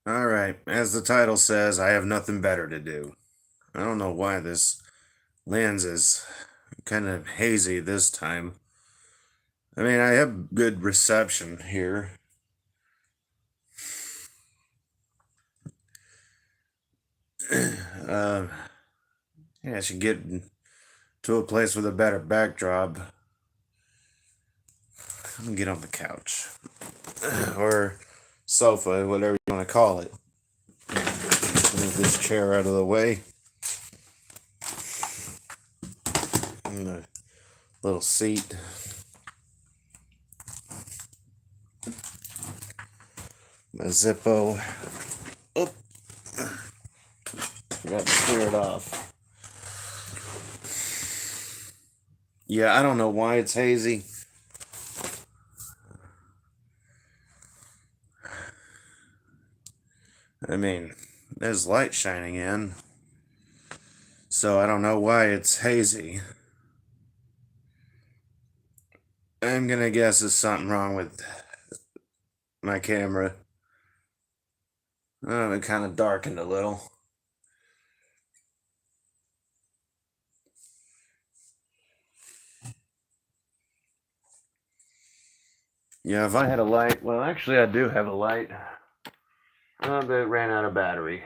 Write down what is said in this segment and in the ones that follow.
Alright, as the title says, I have nothing better to do. I don't know why this lens is kind of hazy this time. I mean, I have good reception here. uh, yeah, I should get to a place with a better backdrop. I'm gonna get on the couch. Or sofa, whatever you want to call it. Move this chair out of the way. And the little seat. My Zippo. Oh, forgot to clear it off. Yeah, I don't know why it's hazy. I mean, there's light shining in, so I don't know why it's hazy. I'm gonna guess there's something wrong with my camera. Oh, it kind of darkened a little. Yeah, if I had a light, well, actually, I do have a light. But it ran out of battery.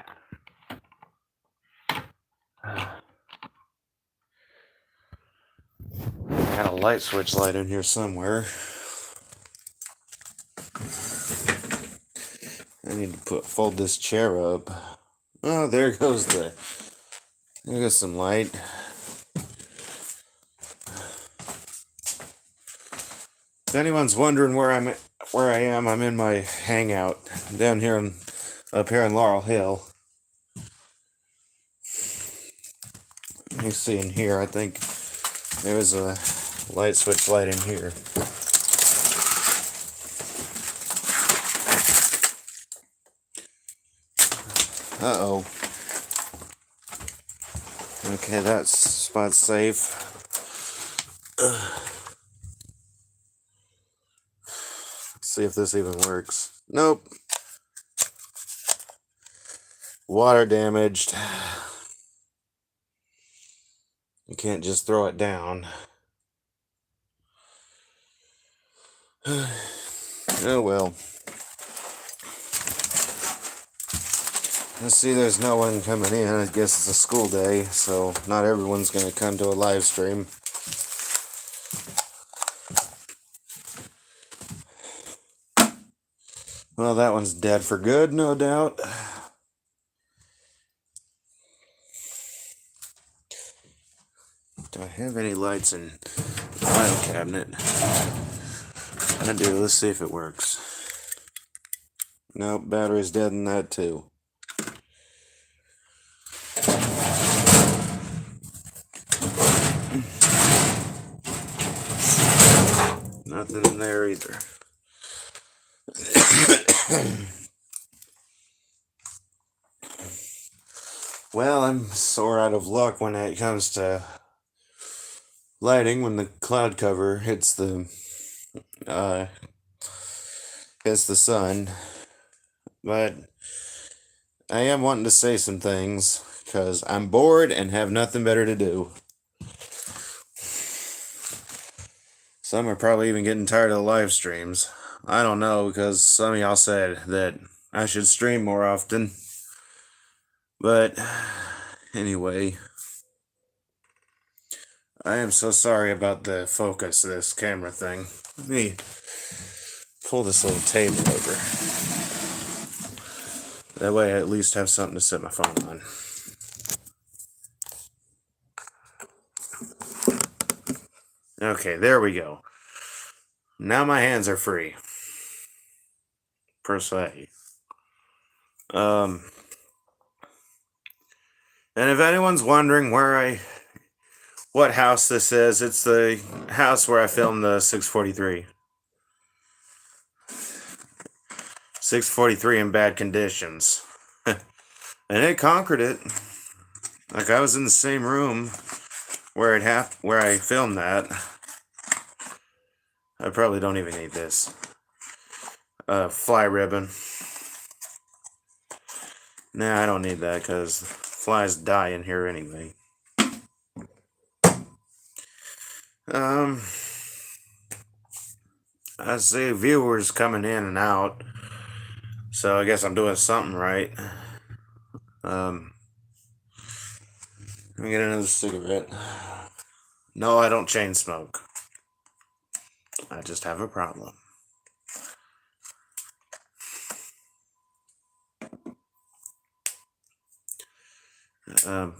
I had a light switch light in here somewhere. I need to fold this chair up. Oh, there goes some light. If anyone's wondering where I am, I'm in my hangout down here up here in Laurel Hill. You see in here, I think there was a light switch light in here. Uh-oh. Okay, that spot's safe. Let's see if this even works. Nope. Water damaged. You can't just throw it down. Oh well. Let's see, there's no one coming in. I guess it's a school day, so not everyone's gonna come to a live stream. Well, that one's dead for good, no doubt. Do I have any lights in the file cabinet? I do. Let's see if it works. Nope, battery's dead in that too. Nothing in there either. Well, I'm sore out of luck when it comes to lighting. When the cloud cover uh, hits the sun, but I am wanting to say some things because I'm bored and have nothing better to do. Some are probably even getting tired of the live streams. I don't know, because some of y'all said that I should stream more often. But anyway, I am so sorry about the focus of this camera thing. Let me pull this little table over. That way I at least have something to set my phone on. Okay, there we go. Now my hands are free. Per se. And if anyone's wondering what house this is, it's the house where I filmed the 643. 643 in bad conditions. And it conquered it. Like, I was in the same room where I filmed that. I probably don't even need this. Fly ribbon. Nah, I don't need that because flies die in here anyway. Um, I see viewers coming in and out, so I guess I'm doing something right. Um, Let me get another cigarette. No, I don't chain smoke. I just have a problem. Um,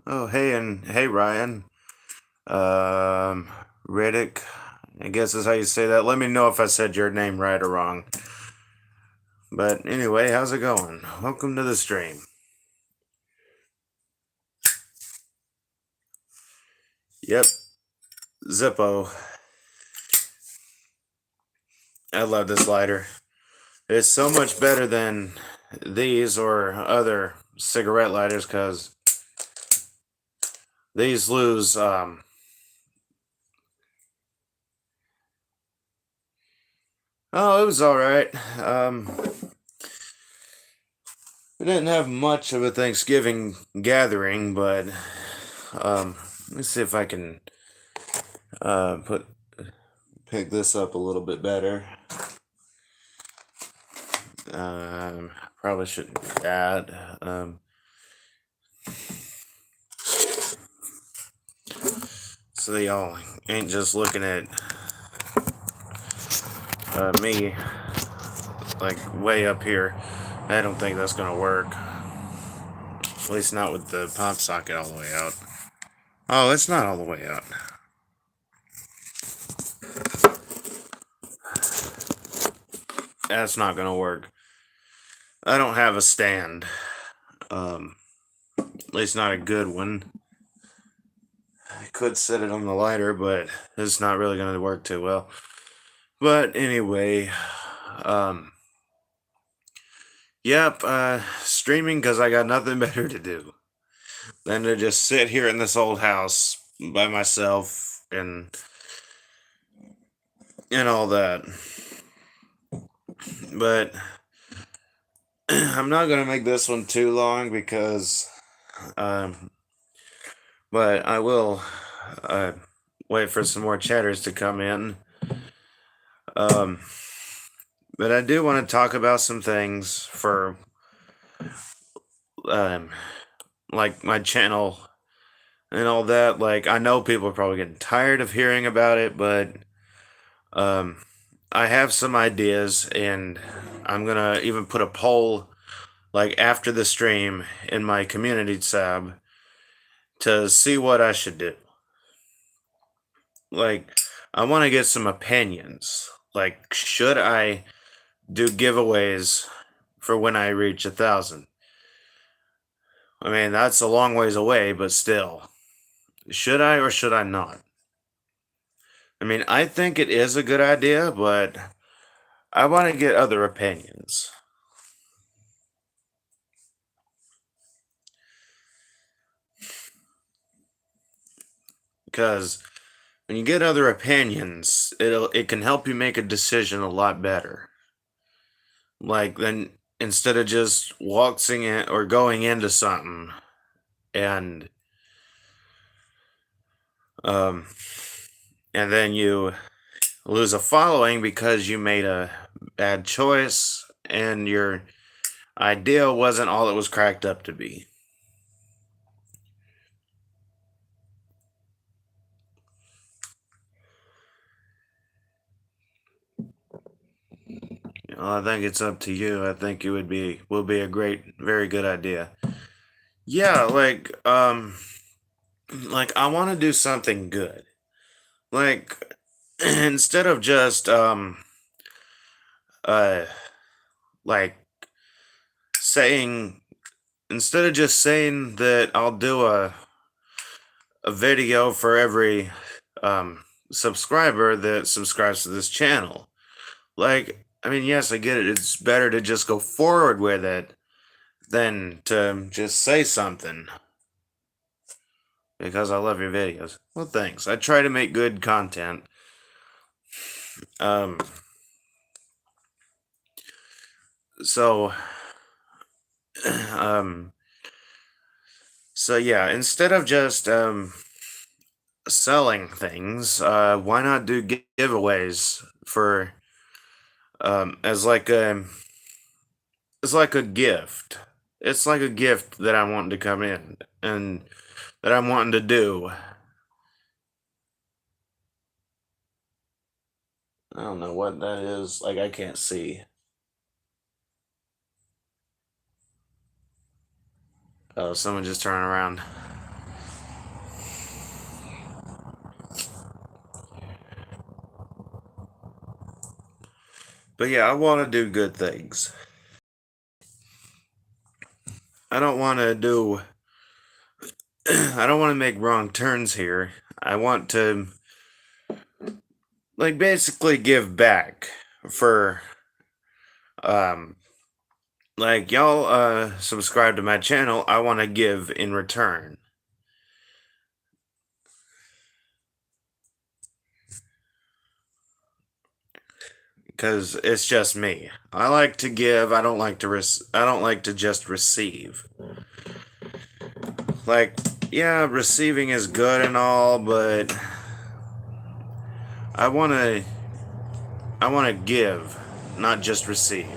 oh, hey, Ryan. Um, Riddick. I guess is how you say that. Let me know if I said your name right or wrong. But anyway, how's it going? Welcome to the stream. Yep, Zippo. I love this lighter. It's so much better than these or other cigarette lighters because these lose. Oh, it was all right. We didn't have much of a Thanksgiving gathering, but let me see if I can put pick this up a little bit better. Probably shouldn't do that. So y'all ain't just looking at me like way up here. I don't think that's gonna work. At least not with the pop socket all the way out. Oh, it's not all the way out. That's not gonna work. I don't have a stand. At least not a good one. I could set it on the lighter, but it's not really gonna work too well. But anyway, yep, streaming because I got nothing better to do than to just sit here in this old house by myself and all that. But I'm not gonna make this one too long because, but I will wait for some more chatters to come in. But I do want to talk about some things for like my channel and all that. Like I know people are probably getting tired of hearing about it, but I have some ideas and I'm gonna even put a poll like after the stream in my community tab to see what I should do. Like I want to get some opinions. Like should I do giveaways for when I reach 1,000? I mean, that's a long ways away, but still. Should I or should I not? I mean, I think it is a good idea, but I want to get other opinions. Because when you get other opinions, it can help you make a decision a lot better. Like then instead of just waltzing in or going into something and um and then you lose a following because you made a bad choice and your idea wasn't all it was cracked up to be. I think it's up to you. I think it will be a great, very good idea. Yeah, like I want to do something good. Like instead of just uh like saying instead of just saying that I'll do a video for every subscriber that subscribes to this channel. Like, I mean, yes, I get it. It's better to just go forward with it than to just say something because I love your videos. Well, thanks. I try to make good content. Um, so um, so yeah, instead of just selling things, why not do giveaways for as like a it's like a gift. It's like a gift that I want to come in and that I'm wanting to do. I don't know what that is. Like I can't see. Oh, someone just turned around. But yeah, I want to do good things. I don't want to do. I don't want to make wrong turns here. I want to like basically give back for um like y'all subscribe to my channel. I want to give in return. Because it's just me. I like to give. I don't like to I don't like to just receive. Like, yeah, receiving is good and all, but I want to I want to give, not just receive.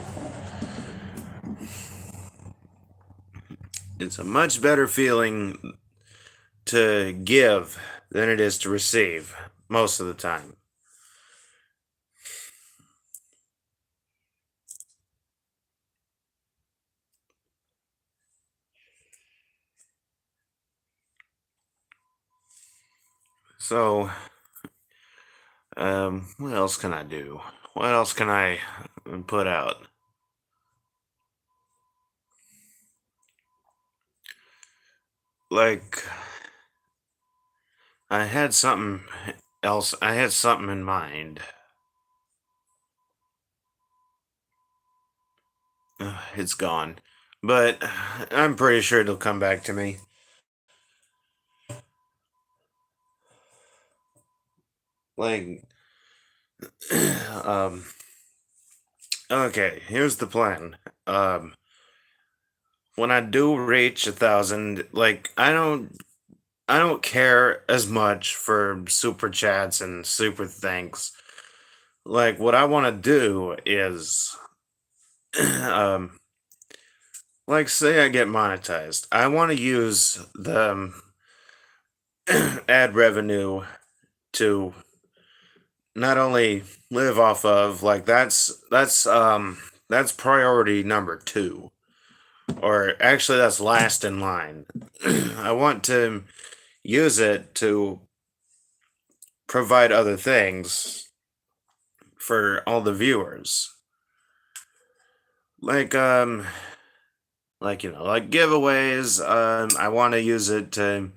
It's a much better feeling to give than it is to receive most of the time. So, what else can I do? What else can I put out? Like, I had something else. I had something in mind. It's gone. But I'm pretty sure it'll come back to me. Like, um, okay, here's the plan. Um, when I do reach 1,000, like, I don't care as much for super chats and super thanks. Like, what I want to do is, um, like, say I get monetized. I want to use the ad revenue to not only live off of, like, that's priority number two, or actually that's last in line. I want to use it to provide other things for all the viewers, like like like giveaways. I want to use it to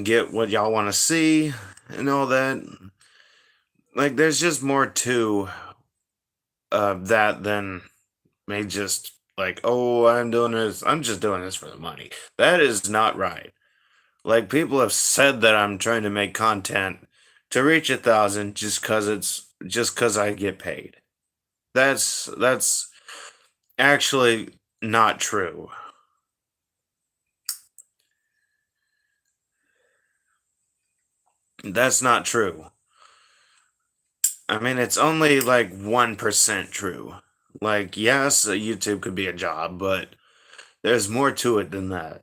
get what y'all want to see and all that. Like there's just more to that than may just like, oh, I'm just doing this for the money. That is not right. Like people have said that I'm trying to make content to reach 1,000 just cause I get paid. That's actually not true. That's not true. I mean, it's only like 1% true. Like, yes, YouTube could be a job, but there's more to it than that.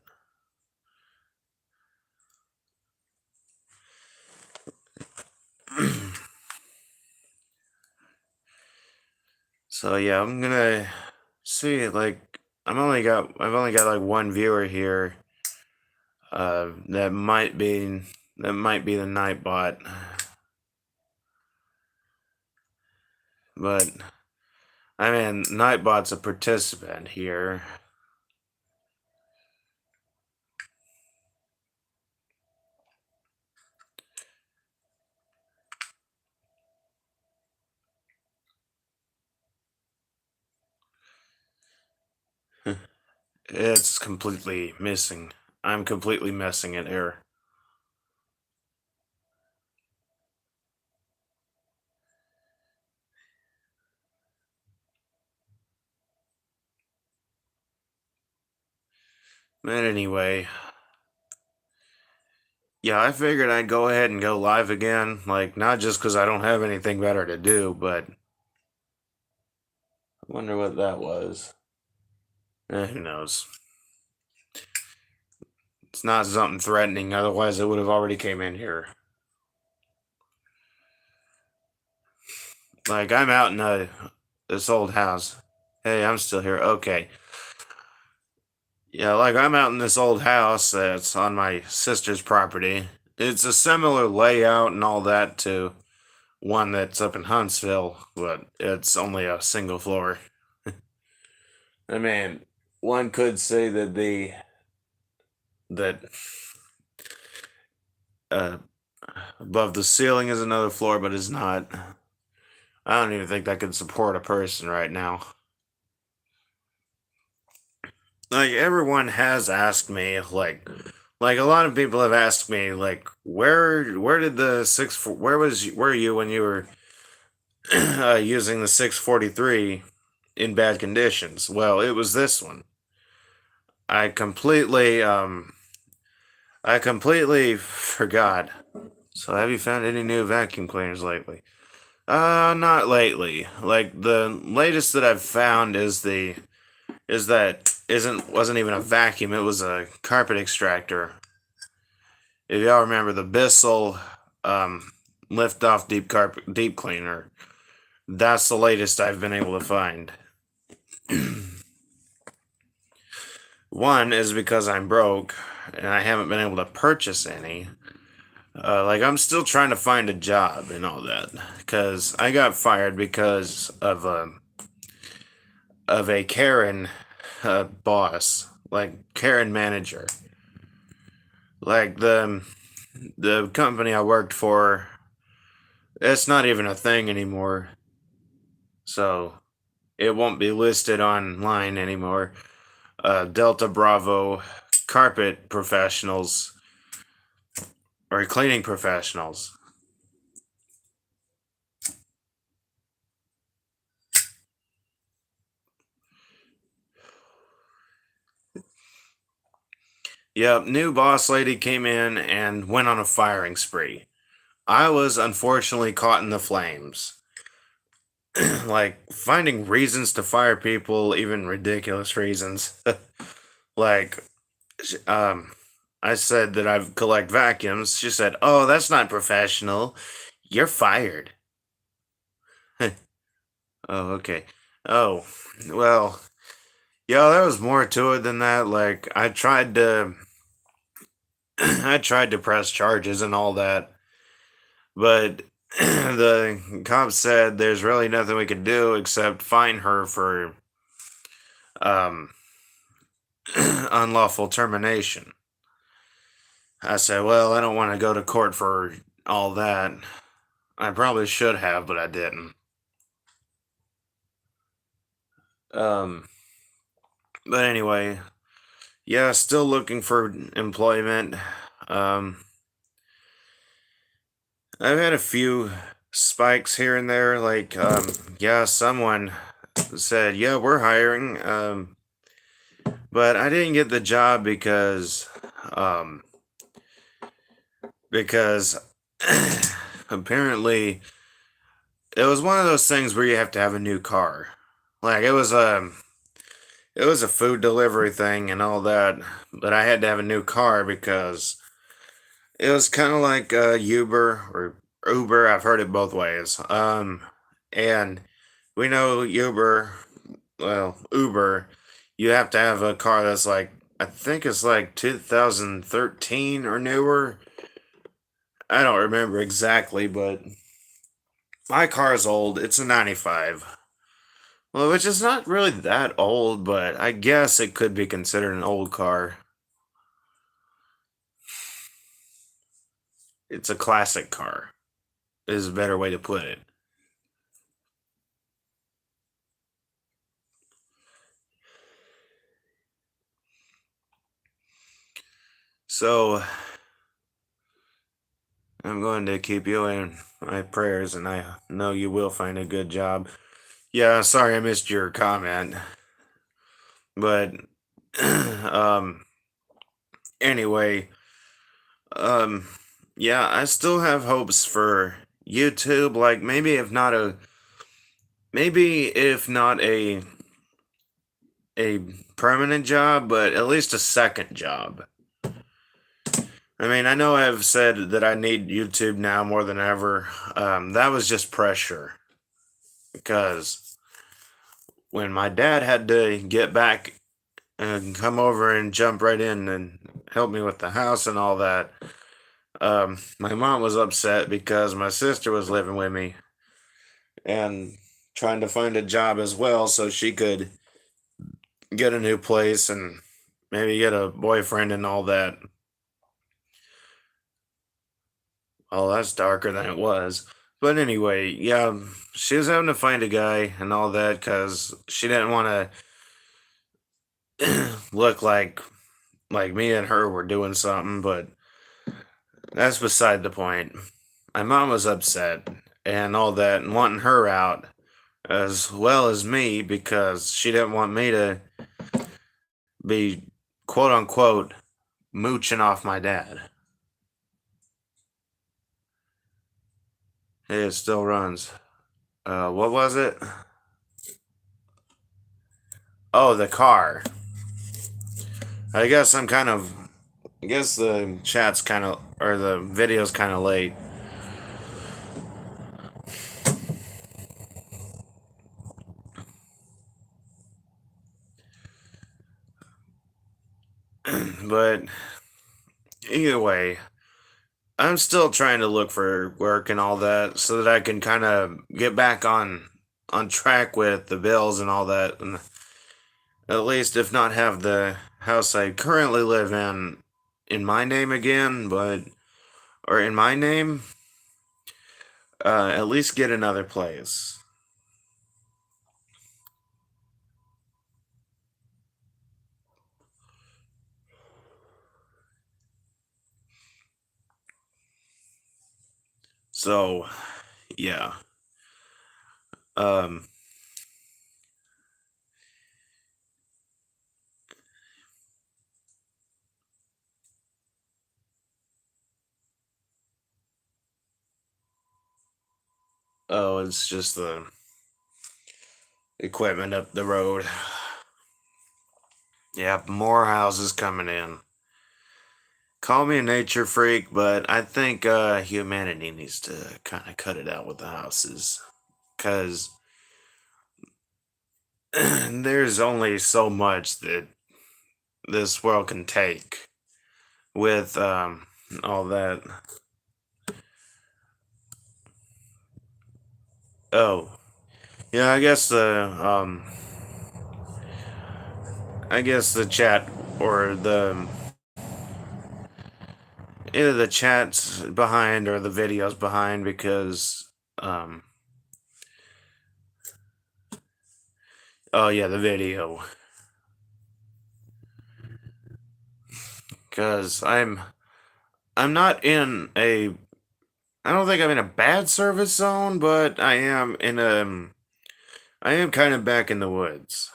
So yeah, I'm gonna see. Like, I've only got like one viewer here. That might be the Nightbot, but I mean, Nightbot's a participant here. It's completely missing. I'm completely messing it here. But anyway, yeah, I figured I'd go ahead and go live again. Like, not just because I don't have anything better to do, but I wonder what that was. Who knows? It's not something threatening, otherwise it would have already came in here. Like, I'm out in this old house. Hey, I'm still here. Okay. Yeah, like I'm out in this old house that's on my sister's property. It's a similar layout and all that to one that's up in Huntsville, but it's only a single floor. I mean, one could say that that uh above the ceiling is another floor, but it's not. I don't even think that could support a person right now. Like everyone has asked me, like a lot of people have asked me, like where did the where you when you were using the 643 in bad conditions? Well, it was this one. I completely I completely forgot. So have you found any new vacuum cleaners lately? Not lately. Like the latest that I've found is that wasn't even a vacuum, it was a carpet extractor. If y'all remember the Bissell um lift off deep cleaner, that's the latest I've been able to find. One is because I'm broke and I haven't been able to purchase any. Like I'm still trying to find a job and all that because I got fired because of a Karen boss, like Karen manager. Like the company I worked for, it's not even a thing anymore, so it won't be listed online anymore. Delta Bravo carpet professionals or cleaning professionals. Yep, new boss lady came in and went on a firing spree. I was unfortunately caught in the flames. Like finding reasons to fire people, even ridiculous reasons. Like, um, I said that I collect vacuums. She said, "Oh, that's not professional. You're fired." Oh, okay. Oh, well, yeah, there was more to it than that. Like, I tried to, I tried to press charges and all that, but the cops said there's really nothing we could do except fine her for um unlawful termination. I said, well, I don't want to go to court for all that. I probably should have, but I didn't. Um, but anyway, yeah, still looking for employment. Um, I've had a few spikes here and there. Like, yeah, someone said, yeah, we're hiring. But I didn't get the job um, because apparently it was one of those things where you have to have a new car. Like it was a food delivery thing and all that, but I had to have a new car because it was kind of like Uber or Uber. I've heard it both ways. And we know Uber, you have to have a car that's like I think it's like 2013 or newer. I don't remember exactly, but my car is old. It's a 95. Well, which is not really that old, but I guess it could be considered an old car. It's a classic car, is a better way to put it. So, I'm going to keep you in my prayers, and I know you will find a good job. Yeah, sorry I missed your comment, but, um, Anyway, um, yeah, I still have hopes for YouTube. Like maybe if not a permanent job, but at least a second job. I mean, I know I've said that I need YouTube now more than ever. That was just pressure because when my dad had to get back and come over and jump right in and help me with the house and all that, my mom was upset because my sister was living with me and trying to find a job as well so she could get a new place and maybe get a boyfriend and all that. Oh, that's darker than it was. But anyway, yeah, she was having to find a guy and all that because she didn't want to look like me and her were doing something. But that's beside the point. My mom was upset and all that and wanting her out as well as me because she didn't want me to be quote unquote mooching off my dad. Hey, it still runs. What was it? Oh, the car. I guess I'm kind of. I guess the chat's kind of. Or the video's kind of late. But either way, I'm still trying to look for work and all that so that I can kind of get back on track with the bills and all that, and at least if not have the house I currently live in my name again, but or in my name, at least get another place. So, yeah. Um, oh, it's just the equipment up the road. Yep, more houses coming in. Call me a nature freak, but I think humanity needs to kind of cut it out with the houses. Because there's only so much that this world can take with all that. Oh, yeah, I guess the chat or the either the chat's behind or the video's behind because oh yeah, the video. Cuz I'm not in a I don't think I'm in a bad service zone, but I am kind of back in the woods.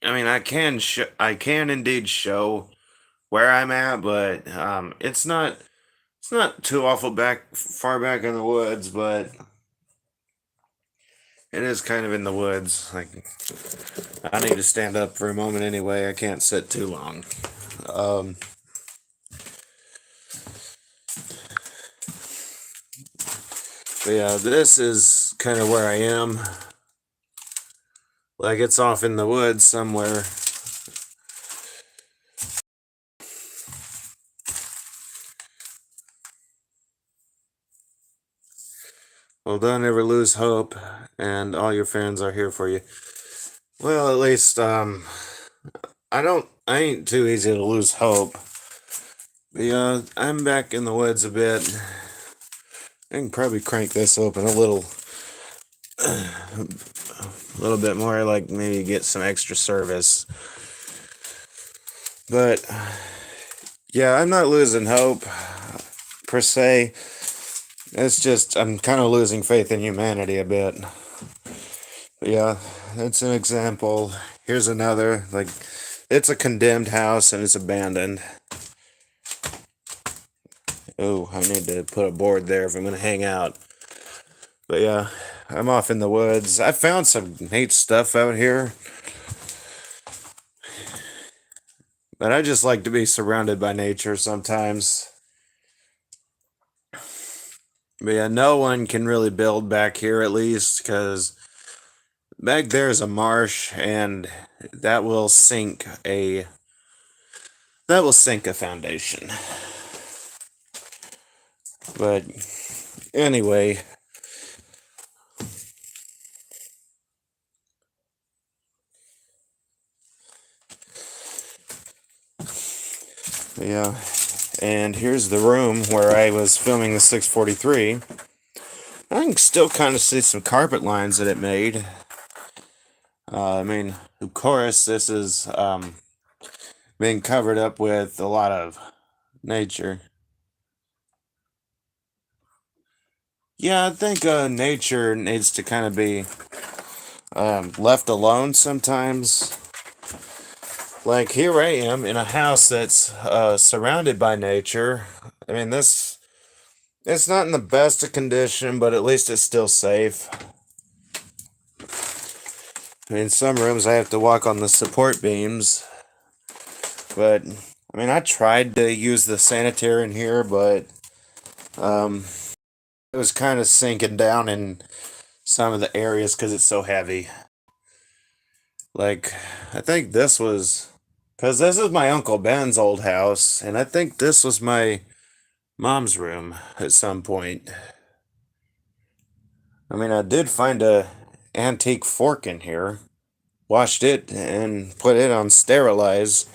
I mean, I can indeed show where I'm at, but it's not too awful far back in the woods, but it is kind of in the woods. Like I need to stand up for a moment anyway. I can't sit too long. Um, but yeah, this is kind of where I am. Like it's off in the woods somewhere. Well, don't ever lose hope, and all your fans are here for you. Well, at least I ain't too easy to lose hope. But yeah, I'm back in the woods a bit. I can probably crank this open a little bit more, like maybe get some extra service. But yeah, I'm not losing hope per se. It's just I'm kind of losing faith in humanity a bit. Yeah, that's an example. Here's another. Like, it's a condemned house and it's abandoned. Oh, I need to put a board there if I'm gonna hang out. But yeah, I'm off in the woods. I found some neat stuff out here, but I just like to be surrounded by nature sometimes. But yeah, no one can really build back here at least, because back there is a marsh, and that will sink a that will sink a foundation. But anyway, yeah. And here's the room where I was filming the 643. I can still kind of see some carpet lines that it made. I mean, of course, this is being covered up with a lot of nature. Yeah, I think nature needs to kind of be left alone sometimes. Like, here I am in a house that's surrounded by nature. I mean, it's not in the best of condition, but at least it's still safe. In some rooms, I have to walk on the support beams. But, I mean, I tried to use the sanitary in here, but it was kind of sinking down in some of the areas because it's so heavy. Like, I think this was, because this is my Uncle Ben's old house, and I think this was my mom's room at some point. I mean, I did find a antique fork in here, washed it, and put it on sterilize.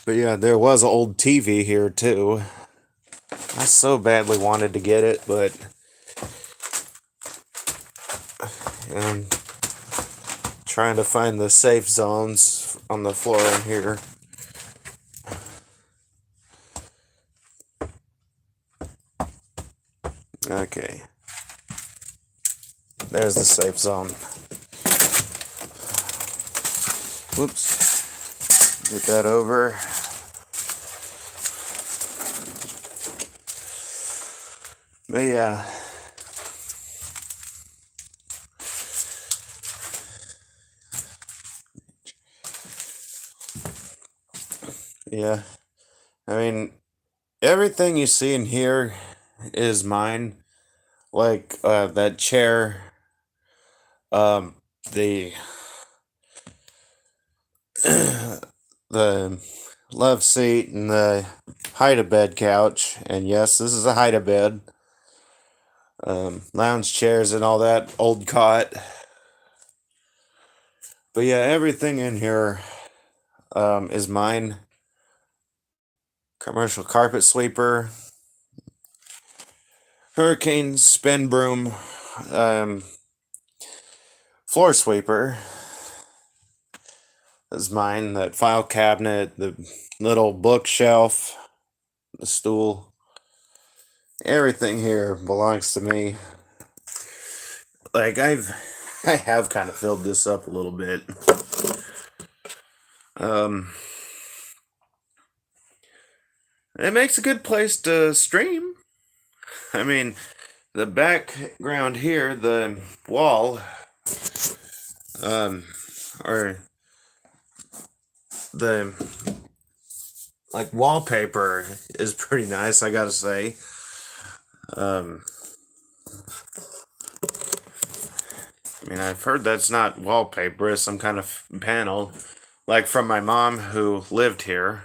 But yeah, there was an old TV here too. I so badly wanted to get it, but I'm trying to find the safe zones on the floor in here. Okay. There's the safe zone. Whoops. Get that over. But yeah. Yeah. I mean, everything you see in here is mine. Like that chair, um, the the love seat, and the hide-a-bed couch. And yes, this is a hide-a-bed. Lounge chairs and all that, old cot. But yeah, everything in here is mine. Commercial carpet sweeper, hurricane spin broom, um, floor sweeper is mine. That file cabinet, the little bookshelf, the stool. Everything here belongs to me. Like, I have kind of filled this up a little bit. Um, it makes a good place to stream. I mean, the background here, the wall, or the like wallpaper is pretty nice, I gotta say. Um, I mean, I've heard that's not wallpaper, it's some kind of panel, like from my mom who lived here.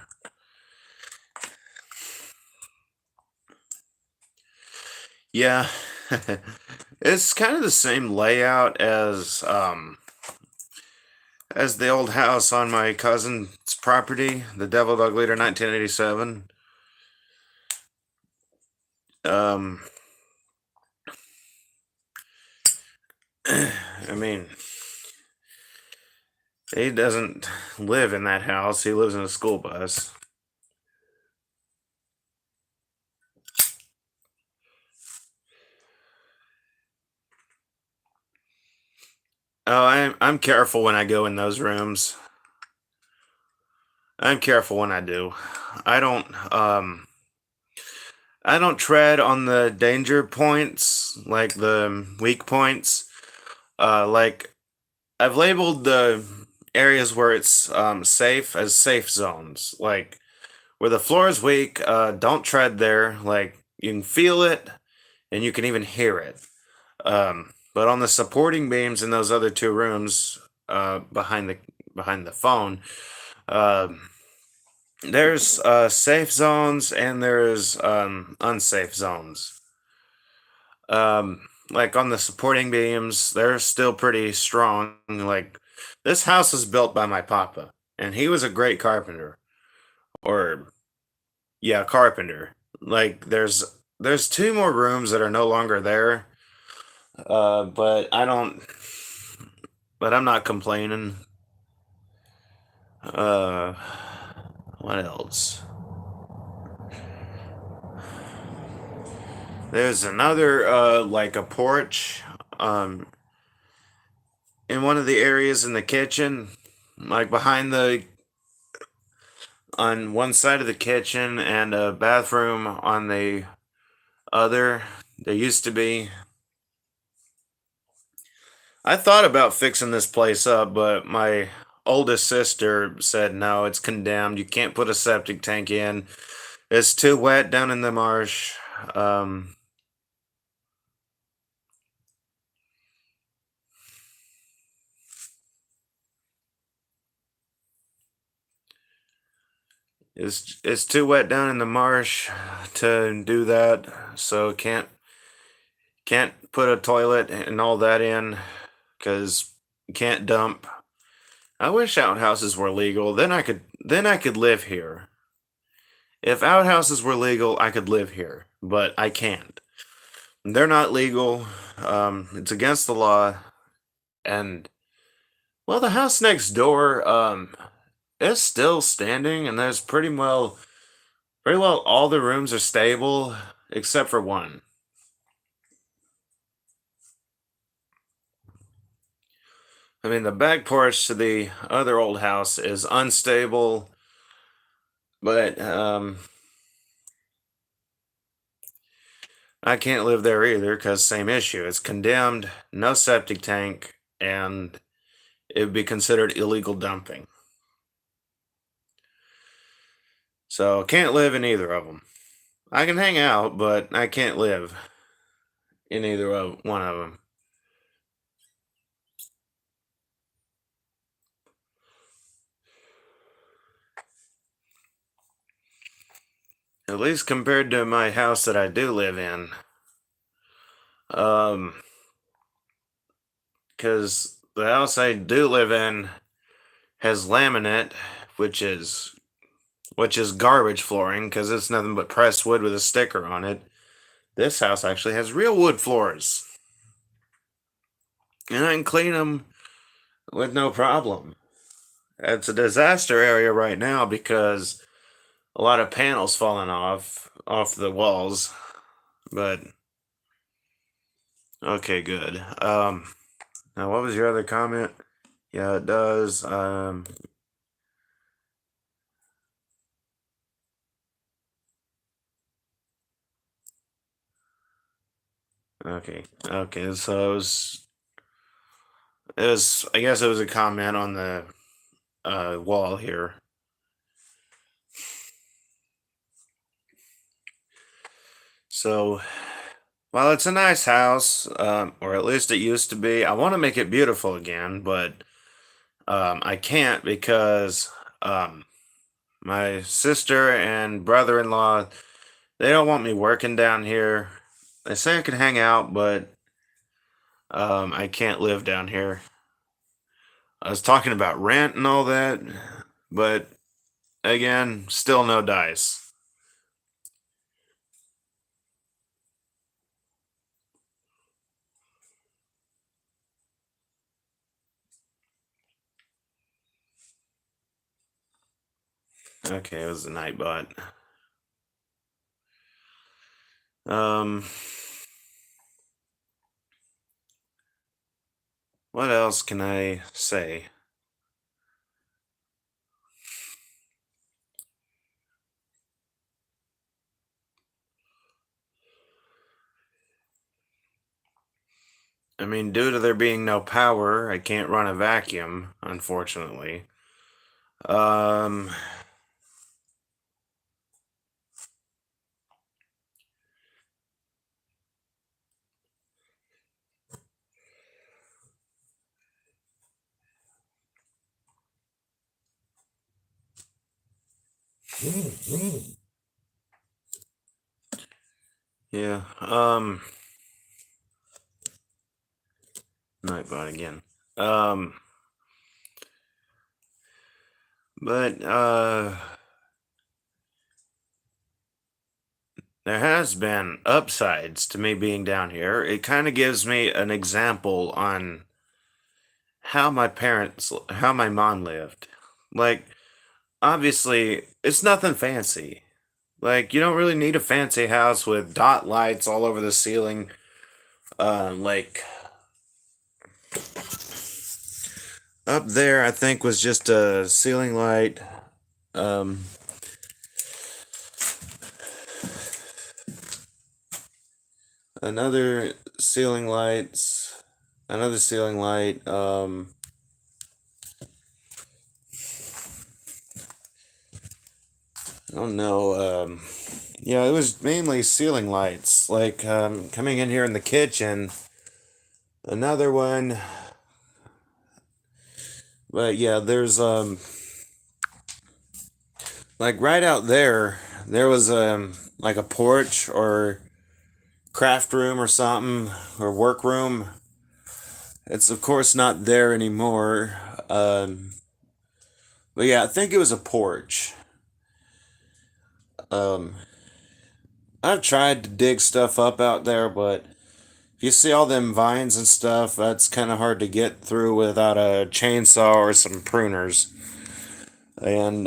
Yeah, it's kind of the same layout as the old house on my cousin's property, the Devil Dog Leader 1987. Um, I mean, he doesn't live in that house. He lives in a school bus. Oh, I'm careful when I go in those rooms. I'm careful when I do. I don't I don't tread on the danger points, like the weak points. Like I've labeled the areas where it's safe as safe zones. Like where the floor is weak, don't tread there. Like you can feel it and you can even hear it. But on the supporting beams in those other two rooms, behind the phone, um, there's safe zones and there's unsafe zones. Like on the supporting beams, they're still pretty strong. Like this house was built by my papa, and he was a great carpenter. Or yeah, carpenter. Like there's two more rooms that are no longer there. But I don't. But I'm not complaining. Uh, what else? There's another like a porch um in one of the areas in the kitchen, like behind the on one side of the kitchen and a bathroom on the other. There used to be. I thought about fixing this place up, but my oldest sister said no, it's condemned. You can't put a septic tank in. It's too wet down in the marsh. Um, it's too wet down in the marsh to do that. So can't put a toilet and all that in because you can't dump. I wish outhouses were legal. Then I could live here. If outhouses were legal, I could live here, but I can't. They're not legal. It's against the law. And well, the house next door is still standing, and there's pretty well all the rooms are stable except for one. I mean, the back porch to the other old house is unstable, but I can't live there either because same issue. It's condemned, no septic tank, and it would be considered illegal dumping. So can't live in either of them. I can hang out, but I can't live in either of one of them. At least compared to my house that I do live in. Um, because the house I do live in has laminate, which is which is garbage flooring because it's nothing but pressed wood with a sticker on it. This house actually has real wood floors, and I can clean them with no problem. It's a disaster area right now because a lot of panels falling off the walls. But okay, good. Now what was your other comment? Yeah, it does. Okay, okay. So I guess it was a comment on the wall here. So, while it's a nice house, or at least it used to be, I want to make it beautiful again, but I can't because um, my sister and brother-in-law, they don't want me working down here. They say I can hang out, but I can't live down here. I was talking about rent and all that, but again, still no dice. Okay, it was a Nightbot. Um, What else can I say? I mean, due to there being no power, I can't run a vacuum, unfortunately. Um, yeah, Nightbot again. Um, but, there has been upsides to me being down here. It kind of gives me an example on how my mom lived. Like, obviously, it's nothing fancy. Like, you don't really need a fancy house with dot lights all over the ceiling. Like, up there, I think was just a ceiling light. Um, another ceiling lights, another ceiling light. I don't know. Yeah, it was mainly ceiling lights. Like, coming in here in the kitchen, another one. But yeah, there's like right out there, there was like a porch or craft room or something or work room. It's of course not there anymore. But yeah, I think it was a porch. Um, I've tried to dig stuff up out there, but if you see all them vines and stuff, that's kind of hard to get through without a chainsaw or some pruners. And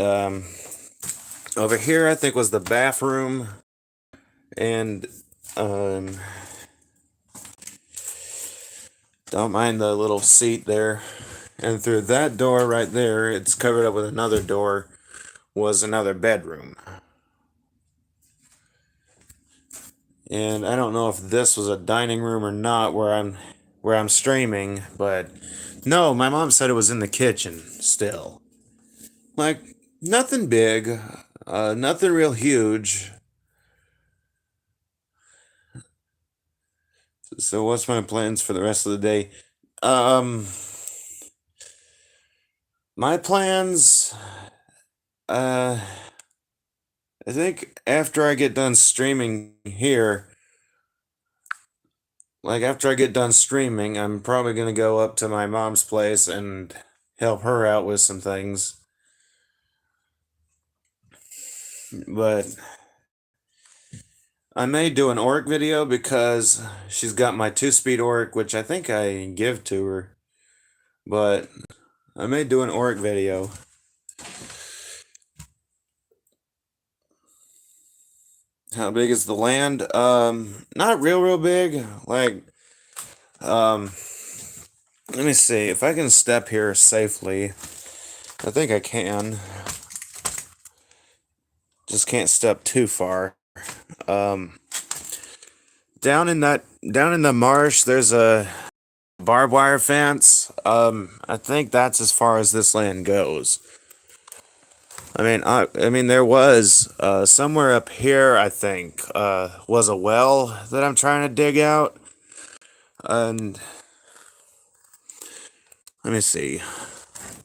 over here, I think was the bathroom, and um, don't mind the little seat there. And through that door right there, it's covered up with another door, was another bedroom. And I don't know if this was a dining room or not where I'm streaming, but no, my mom said it was in the kitchen still. Like nothing big, nothing real huge. So what's my plans for the rest of the day? Um my plans uh I think after I get done streaming here, like after I get done streaming, I'm probably gonna go up to my mom's place and help her out with some things. But I may do an orc video because she's got my 2-speed orc, which I think I give to her. But I may do an orc video. How big is the land? Not real big. Like, um, let me see if I can step here safely. I think I can. Just can't step too far. Um, down in the marsh, there's a barbed wire fence. I think that's as far as this land goes. I mean, there was somewhere up here. I think was a well that I'm trying to dig out, and let me see.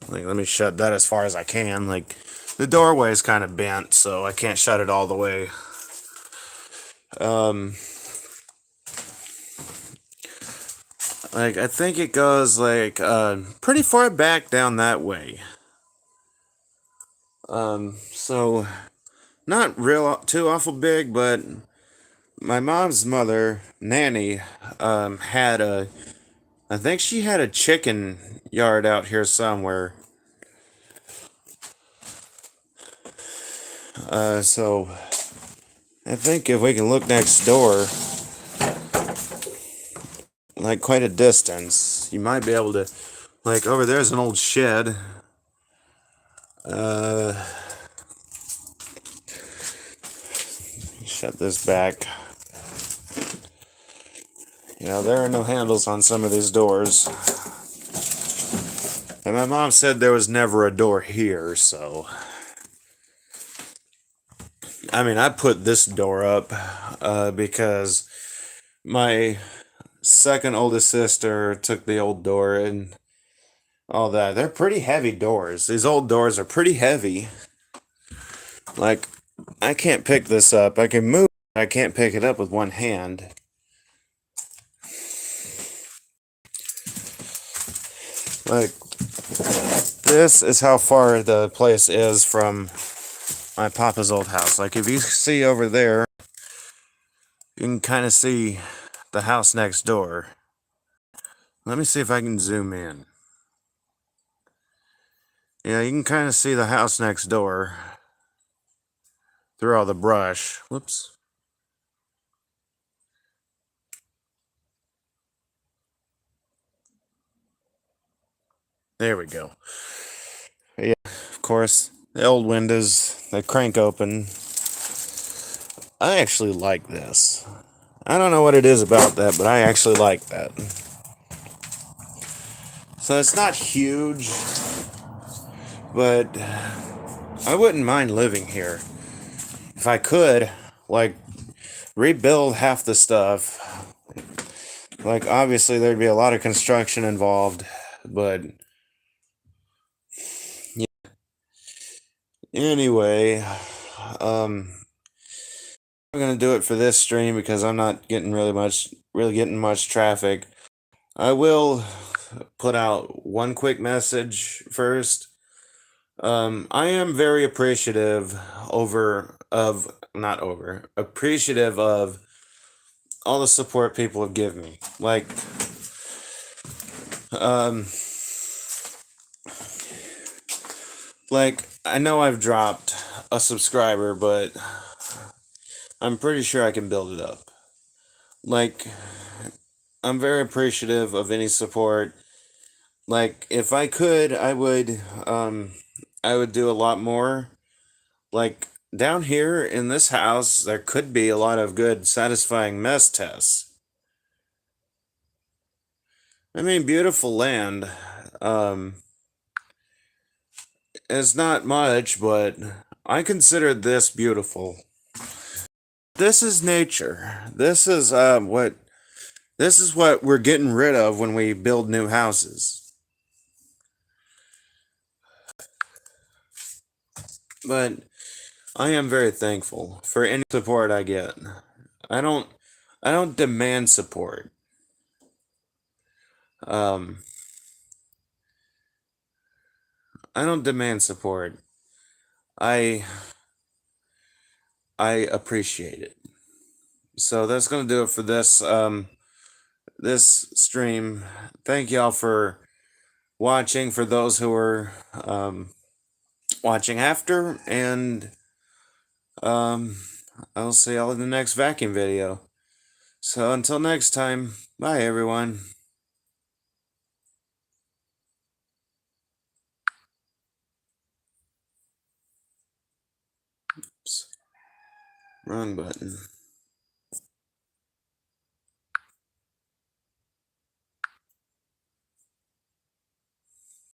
Like, let me shut that as far as I can. Like, the doorway is kind of bent, so I can't shut it all the way. Um, like I think it goes like pretty far back down that way. So not real too awful big, but my mom's mother, Nanny, had a, I think she had a chicken yard out here somewhere. So I think if we can look next door, like quite a distance, you might be able to, like, over there's an old shed. Shut this back. You know, there are no handles on some of these doors. And my mom said there was never a door here, so. I mean, I put this door up because my second oldest sister took the old door and all that. They're pretty heavy doors. These old doors are pretty heavy. Like, I can't pick this up. I can move, I can't pick it up with one hand. Like, this is how far the place is from my papa's old house. Like, if you see over there, you can kind of see the house next door. Let me see if I can zoom in. Yeah, you can kind of see the house next door through all the brush. Whoops. There we go. Yeah, of course, the old windows, they crank open. I actually like this. I don't know what it is about that, but I actually like that. So it's not huge, but I wouldn't mind living here. If I could, like, rebuild half the stuff. Like, obviously, there'd be a lot of construction involved, but yeah. Anyway, I'm gonna do it for this stream because I'm not getting really getting much traffic. I will put out one quick message first. I am very appreciative appreciative of all the support people have given me. Um, like, I know I've dropped a subscriber, but I'm pretty sure I can build it up. Like, I'm very appreciative of any support. Like, if I could, I would do a lot more. Like, down here in this house, there could be a lot of good, satisfying mess tests. I mean, beautiful land. Um, it's not much, but I consider this beautiful. This is nature. This is what we're getting rid of when we build new houses. But I am very thankful for any support I get. I don't I don't demand support. Um, I don't demand support. I I appreciate it. So that's gonna do it for this stream. Thank y'all for watching. For those who are watching after, and um, I'll see y'all in the next vacuum video. So until next time, bye everyone. Oops. Wrong button.